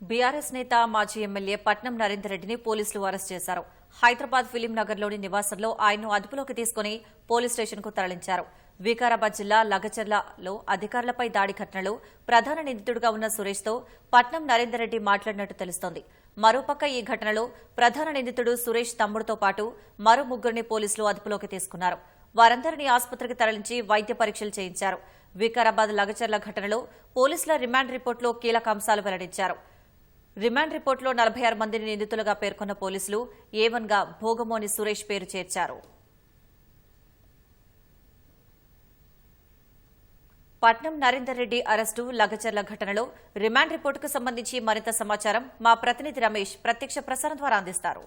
BRS నేత మాజీ MLA Patnam Narender రెడ్డిని పోలీసులు అరెస్ట్ చేశారు. హైదరాబాద్ ఫిలిం నగర్లోని నివాసంలో ఆయన్ను అదుపులోకి తీసుకుని పోలీస్ స్టేషన్కు తరలించారు. వికారాబాద్ జిల్లా లగచర్లలో అధికారులపై దాడి ఘటనలో ప్రధాన నిందితుడిగా ఉన్న సురేష్తో పట్నం నరేందర్ రెడ్డి మాట్లాడినట్టు తెలుస్తోంది. మరోపక్క ఈ ఘటనలో ప్రధాన నిందితుడు సురేష్ తమ్ముడితో పాటు మరో ముగ్గురిని పోలీసులు అదుపులోకి తీసుకున్నారు. వారందరినీ ఆసుపత్రికి తరలించి వైద్య పరీక్షలు చేయించారు. వికారాబాద్ లగచర్ల ఘటనలో పోలీసుల రిమాండ్ రిపోర్టులో కీలక అంశాలు వెల్లడించారు. రిమాండ్ రిపోర్టులో 46 మందిని నిందితులుగా పేర్కొన్న పోలీసులు ఏవన్గా భోగమోని సురేష్ పేరు చేర్చారు. పట్నం నరేందర్ రెడ్డి అరెస్టు, లగచర్ల ఘటనలో రిమాండ్ రిపోర్టుకు సంబంధించి మరింత సమాచారం మా ప్రతినిధి రమేష్ ప్రత్యక్ష ప్రసారం ద్వారా అందిస్తారు.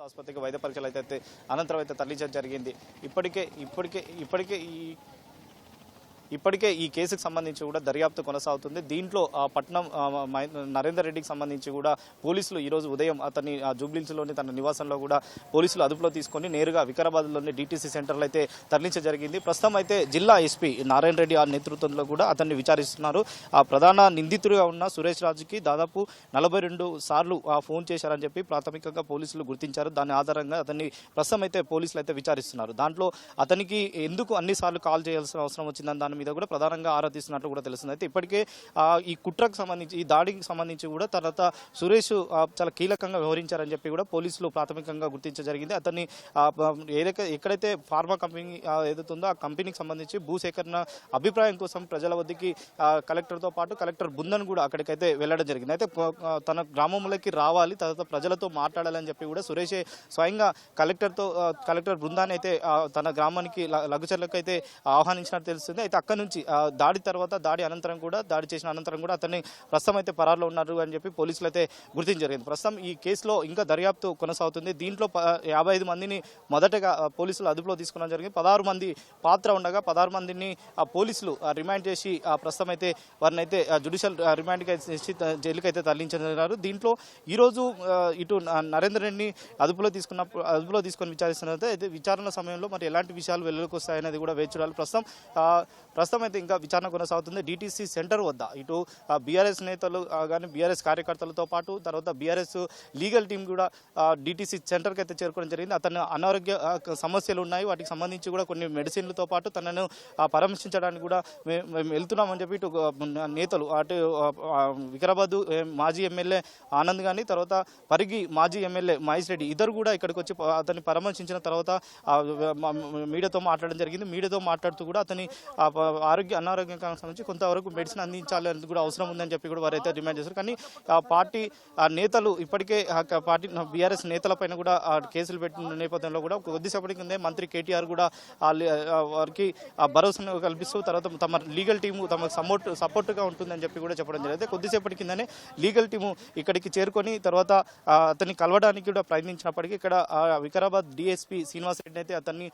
ఆసుపత్రికి వైద్య పరీక్షలు అయితే అనంతరం అయితే తరలించడం జరిగింది. ఇప్పటికే ఈ కేసుకు సంబంధించి కూడా దర్యాప్తు కొనసాగుతుంది. దీంట్లో పట్నం నరేందర్ రెడ్డికి సంబంధించి కూడా పోలీసులు ఈరోజు ఉదయం అతన్ని జూబ్లీహిల్స్లోని తన నివాసంలో కూడా పోలీసులు అదుపులో తీసుకొని నేరుగా వికారాబాద్లోని డీటీసీ సెంటర్లో అయితే తరలించడం జరిగింది. ప్రస్తుతం అయితే జిల్లా ఎస్పీ నారాయణ రెడ్డి ఆ నేతృత్వంలో కూడా అతన్ని విచారిస్తున్నారు. ప్రధాన నిందితుడిగా ఉన్న సురేష్ రాజుకి దాదాపు 42 సార్లు ఫోన్ చేశారని చెప్పి ప్రాథమికంగా పోలీసులు గుర్తించారు. దాని ఆధారంగా అతన్ని ప్రస్తుతం అయితే పోలీసులు అయితే విచారిస్తున్నారు. దాంట్లో అతనికి ఎందుకు అన్నిసార్లు కాల్ చేయాల్సిన అవసరం వచ్చిందని దాని మీద కూడా ప్రధానంగా ఆరా తీస్తున్నట్లు కూడా తెలుస్తుంది. అయితే ఇప్పటికే ఈ కుట్రకు సంబంధించి ఈ దాడికి సంబంధించి కూడా తర్వాత సురేష్ చాలా కీలకంగా వ్యవహరించారని చెప్పి కూడా పోలీసులు ప్రాథమికంగా గుర్తించడం జరిగింది. అతన్ని ఎక్కడైతే ఫార్మా కంపెనీ ఏదైతుందో ఆ కంపెనీకి సంబంధించి భూసేకరణ అభిప్రాయం కోసం ప్రజల వద్దకి కలెక్టర్తో పాటు కలెక్టర్ బృందం కూడా అక్కడికైతే వెళ్లడం జరిగింది. అయితే తన గ్రామంలోకి రావాలి, తర్వాత ప్రజలతో మాట్లాడాలని చెప్పి కూడా సురేషే స్వయంగా కలెక్టర్ బృందాన్ని అయితే తన గ్రామానికి లఘుచర్లకు అయితే ఆహ్వానించినట్టు తెలుస్తుంది. అయితే అక్కడి నుంచి దాడి చేసిన అనంతరం కూడా అతన్ని ప్రస్తుతం అయితే పరారులో ఉన్నారు అని చెప్పి పోలీసులు అయితే గుర్తించడం జరిగింది. ప్రస్తుతం ఈ కేసులో ఇంకా దర్యాప్తు కొనసాగుతుంది. దీంట్లో 55 మందిని మొదటగా పోలీసులు అదుపులో తీసుకోవడం జరిగింది. 16 మంది పాత్ర ఉండగా 16 మందిని పోలీసులు రిమాండ్ చేసి ప్రస్తుతం అయితే వారిని అయితే జ్యుడిషియల్ రిమాండ్కి జైలుకి అయితే తరలించారు. దీంట్లో ఈరోజు ఇటు నరేందర్ రెడ్డిని అదుపులో తీసుకొని విచారిస్తున్నారు. అయితే విచారణ సమయంలో మరి ఎలాంటి విషయాలు వెలుగులోకి వస్తాయనేది కూడా వేచి చూడాలి. ప్రస్తుతం అయితే ఇంకా విచారణ కొనసాగుతుంది. డీటీసీ సెంటర్ వద్ద ఇటు బీఆర్ఎస్ నేతలు కానీ బీఆర్ఎస్ కార్యకర్తలతో పాటు తర్వాత బీఆర్ఎస్ లీగల్ టీం కూడా డీటీసీ సెంటర్కి అయితే చేరుకోవడం జరిగింది. అతను అనారోగ్య సమస్యలు ఉన్నాయి, వాటికి సంబంధించి కూడా కొన్ని మెడిసిన్లతో పాటు తనను పరామర్శించడానికి కూడా మేము వెళ్తున్నామని చెప్పి ఇటు నేతలు అటు వికారాబాద్ మాజీ ఎమ్మెల్యే ఆనంద్ కానీ తర్వాత పరిగి మాజీ ఎమ్మెల్యే మహేష్ రెడ్డి ఇద్దరు కూడా ఇక్కడికి వచ్చి అతన్ని పరామర్శించిన తర్వాత మీడియాతో మాట్లాడడం జరిగింది. మీడియాతో మాట్లాడుతూ కూడా అతని అనారోగ్యానికి సంబంధించి కొంతవరకు మెడిసిన్ అందించాలని కూడా అవసరం ఉందని చెప్పి కూడా వారైతే డిమాండ్ చేశారు. కానీ పార్టీ నేతలు ఇప్పటికే పార్టీ బీఆర్ఎస్ నేతలపైన కూడా కేసులు పెట్టిన నేపథ్యంలో కూడా కొద్దిసేపటి కిందే మంత్రి కేటీఆర్ కూడా వారికి భరోసాను కల్పిస్తూ తర్వాత తమ లీగల్ టీము తమకు సపోర్ట్గా ఉంటుందని చెప్పి కూడా చెప్పడం జరిగింది. కొద్దిసేపటి కిందనే లీగల్ టీము ఇక్కడికి చేరుకొని తర్వాత అతన్ని కలవడానికి కూడా ప్రయత్నించినప్పటికీ ఇక్కడ వికారాబాద్ డిఎస్పీ శ్రీనివాస్ రెడ్డి అయితే అతన్ని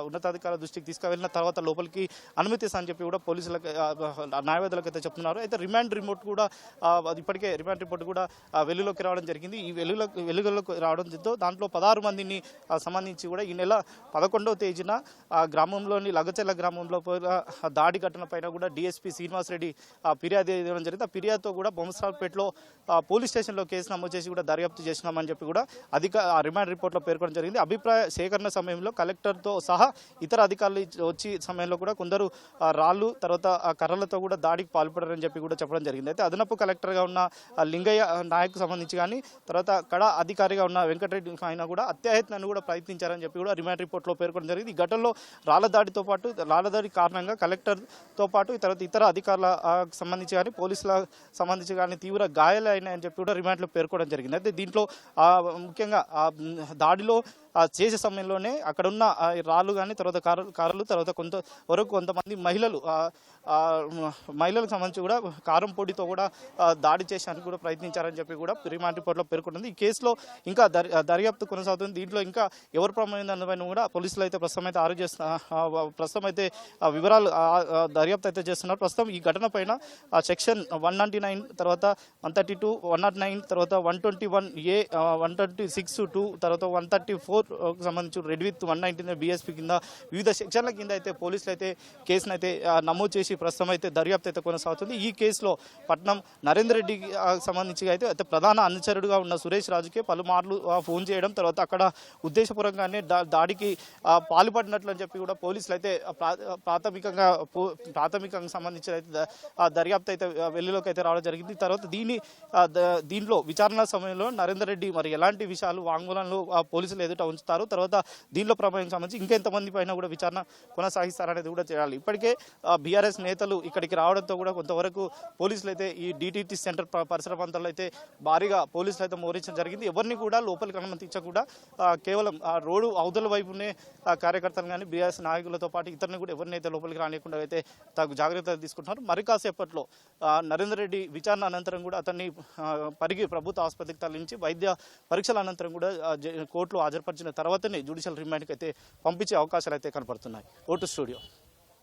ఉన్నతాధికారుల దృష్టికి తీసుకువెళ్ళిన తర్వాత లోపలికి అనుమతిస్తా చెప్పి కూడా పోలీసులకు న్యాయవాదులకు అయితే చెప్తున్నారు. అయితే రిమాండ్ రిపోర్ట్ కూడా ఇప్పటికే రిమాండ్ రిపోర్ట్ కూడా వెలుగులోకి రావడం జరిగింది. ఈ వెలుగులోకి రావడంతో దాంట్లో 16 మందిని సంబంధించి కూడా ఈ నెల 11వ తేదీన గ్రామంలోని లగచర్ల గ్రామంలో దాడి ఘటన పైన కూడా డిఎస్పీ శ్రీనివాస్ రెడ్డి ఫిర్యాదు ఇవ్వడం జరిగింది. ఆ ఫిర్యాదుతో కూడా బొమ్మసాల్పేటలో పోలీస్ స్టేషన్లో కేసు నమోదు చేసి కూడా దర్యాప్తు చేసినామని చెప్పి కూడా రిమాండ్ రిపోర్ట్లో పేర్కొనడం జరిగింది. అభిప్రాయ సేకరణ సమయంలో కలెక్టర్తో సహా ఇతర అధికారులు వచ్చి సమయంలో కూడా కొందరు రాళ్ళు తర్వాత కర్రలతో కూడా దాడికి పాల్పడారని చెప్పి కూడా చెప్పడం జరిగింది. అయితే అదనపు కలెక్టర్గా ఉన్న లింగయ్య నాయక్ సంబంధించి కానీ తర్వాత కడా అధికారిగా ఉన్న వెంకటరెడ్డి ఆయన కూడా అత్యాయత్నాన్ని కూడా ప్రయత్నించారని చెప్పి కూడా రిమాండ్ రిపోర్ట్లో పేర్కొనడం జరిగింది. ఈ ఘటనలో రాళ్ల దాడి కారణంగా కలెక్టర్తో పాటు తర్వాత ఇతర అధికారుల సంబంధించి కానీ పోలీసుల సంబంధించి కానీ తీవ్ర గాయాలైనాయని చెప్పి కూడా రిమాండ్లో పేర్కొనడం జరిగింది. అయితే దీంట్లో ముఖ్యంగా దాడిలో చేసే సమయంలోనే అక్కడ ఉన్న రాళ్ళు కానీ తర్వాత కారులు తర్వాత కొంతమంది మహిళలకు సంబంధించి కూడా కారం పొడితో కూడా దాడి చేసేందుకు కూడా ప్రయత్నించారని చెప్పి కూడా రిమాండ్ రిపోర్ట్లో పేర్కొంటుంది. ఈ కేసులో ఇంకా దర్యాప్తు కొనసాగుతుంది. దీంట్లో ఇంకా ఎవరు ప్రమాదం దానిపైన కూడా పోలీసులు అయితే ప్రస్తుతం అయితే ప్రస్తుతం అయితే వివరాలు దర్యాప్తు అయితే చేస్తున్నారు. ప్రస్తుతం ఈ ఘటన పైన సెక్షన్ 199 తర్వాత 132 109 తర్వాత 121A 126(2) తర్వాత 134 సంబంధించి రెడ్ విత్ 119 BSP కింద వివిధ సెక్షన్ల కింద అయితే పోలీసులు అయితే కేసును అయితే నమోదు చేసి ప్రస్తుతం అయితే దర్యాప్తు అయితే కొనసాగుతుంది. ఈ కేసులో పట్నం నరేందర్ రెడ్డికి సంబంధించి అయితే ప్రధాన అనుచరుడుగా ఉన్న సురేష్ రాజుకే పలుమార్లు ఫోన్ చేయడం తర్వాత అక్కడ ఉద్దేశపూర్వకంగానే దాడికి పాల్పడినట్లు అని చెప్పి కూడా పోలీసులు అయితే ప్రాథమికంగా సంబంధించిన అయితే దర్యాప్తు అయితే వెలుగులోకి అయితే రావడం జరిగింది. తర్వాత దీంట్లో విచారణ సమయంలో నరేందర్ రెడ్డి మరి ఎలాంటి విషయాలు వాంగ్మూలంలో పోలీసులు ఎదుట ఉంచుతారు, తర్వాత దీంట్లో ప్రభావం సంబంధించి ఇంకెంతమంది పైన కూడా విచారణ కొనసాగిస్తారనేది కూడా చేయాలి. ఇప్పటికే బీఆర్ఎస్ నేతలు ఇక్కడికి రావడంతో కూడా కొంతవరకు పోలీసులు అయితే ఈ DTT సెంటర్ పరిసర ప్రాంతాల్లో అయితే భారీగా పోలీసులు అయితే మోహరించడం జరిగింది. ఎవరిని కూడా లోపలికి అనుమతించకుండా కేవలం రోడ్డు అవతల వైపునే కార్యకర్తలు కానీ బీఆర్ఎస్ నాయకులతో పాటు ఇతరుని కూడా ఎవరినైతే లోపలికి రానియకుండా అయితే తగు జాగ్రత్తలు తీసుకుంటున్నారు. మరి కాసేపట్లో నరేందర్ రెడ్డి విచారణ అనంతరం కూడా అతన్ని ప్రభుత్వ ఆసుపత్రికి తరలించి వైద్య పరీక్షల అనంతరం కూడా కోర్టులో హాజరుపరిచిన తర్వాతనే జ్యుడిషియల్ రిమాండ్కి అయితే పంపించే అవకాశాలు అయితే కనపడుతున్నాయి. Vote studio.